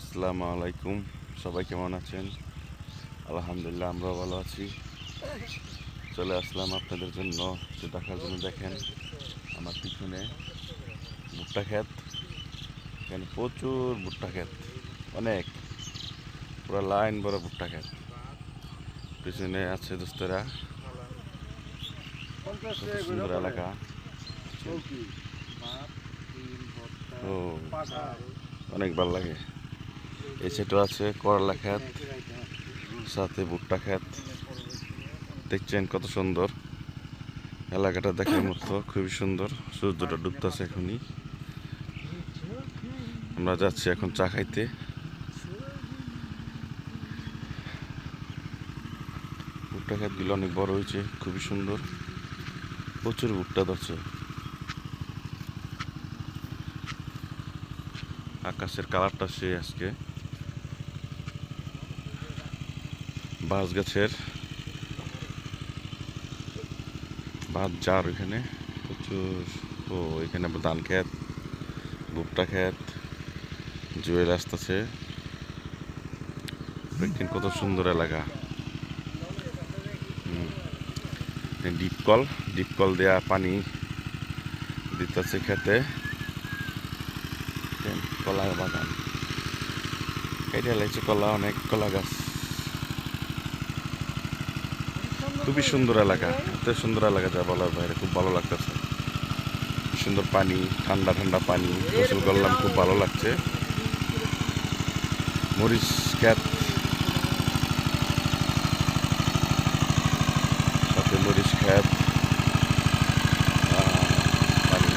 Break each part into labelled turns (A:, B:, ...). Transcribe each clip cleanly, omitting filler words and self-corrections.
A: আসসালামু আলাইকুম। সবাই কেমন আছেন? আলহামদুলিল্লাহ, আমরাও ভালো আছি। চলে আসলাম আপনাদের জন্য একটু দেখার জন্য। দেখেন আমার পিছনে ভুট্টা ক্ষেত, এখানে প্রচুর ভুট্টা ক্ষেত, অনেক, পুরো লাইন বড় ভুট্টা ক্ষেত। পিছনে আছে দোস্তরা, কত সুন্দর এলাকা। ও, অনেক ভালো লাগে। এই সাইডে আছে করলা ক্ষেত, সাথে ভুট্টা ক্ষেত। দেখছেন কত সুন্দর এলাকাটা, দেখার মতো, খুবই সুন্দর। সূর্যটা ডুবতেছে এখনই। আমরা যাচ্ছি এখন চা খাইতে। ভুট্টা ক্ষেতগুলো অনেক বড় হয়েছে, খুবই সুন্দর, প্রচুর ভুট্টা ধরছে। আকাশের কালারটা সে আজকে বাঁশ গাছের বাঁশ যার ওইখানে প্রচুর। ও, এখানে ধান ক্ষেত, ভুট্টা ক্ষেত, জুয়েল আসতেছে। দেখছেন কত সুন্দর এলাকা। ডিপ কল দেয়া পানি দিতেছে খেতে। কলা বাগান, এটা লাগছে কলা, অনেক কলা গাছ। খুবই সুন্দর এলাকা, এত সুন্দর এলাকা যা বলার বাইরে। খুব ভালো লাগতেছে, সুন্দর পানি, ঠান্ডা ঠান্ডা পানি। গোসল করলাম, খুব ভালো লাগছে। মরিচ ক্ষেত, সাথে মরিচ ক্ষেত, পানি,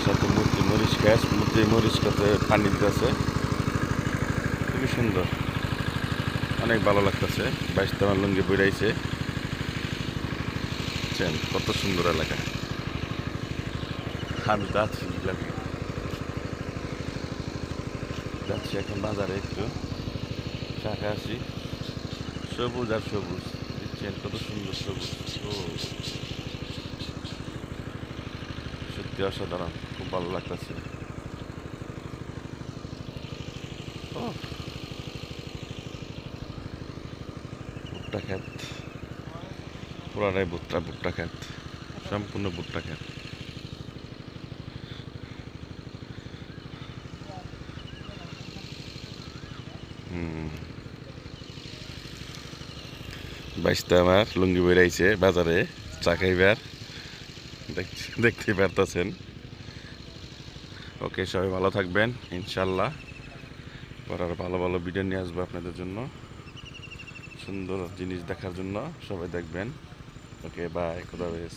A: সাথে মরিচ ক্ষেত, মরিচ খেতে পানি দিতেছে। খুবই সুন্দর, অনেক ভালো লাগতেছে। 22 লুঙ্গি বেড়াইছে, কত সুন্দর এলাকা। আমি তো আছি, যাচ্ছি এখন বাজারে, একটু চা খেয়ে আসি। সবুজ আর সবুজ, দেখছেন কত সুন্দর সবুজ। ও, সত্যি অসাধারণ, খুব ভালো লাগতেছে। ও, ভুট্টা ক্ষেত, পুরাটাই ভুট্টা ক্ষেত, সম্পূর্ণ ভুট্টা ক্ষেত। 22 আমার লুঙ্গি বেড়াইছে বাজারে চা খাইবার, দেখতেই পারতেছেন। ওকে, সবাই ভালো থাকবেন ইনশাল্লাহ। পর আর ভালো ভালো ভিডিও নিয়ে আসবো আপনাদের জন্য, সুন্দর জিনিস দেখার জন্য। সবাই দেখবেন। ওকে, বাই, খুদা হাফেজ।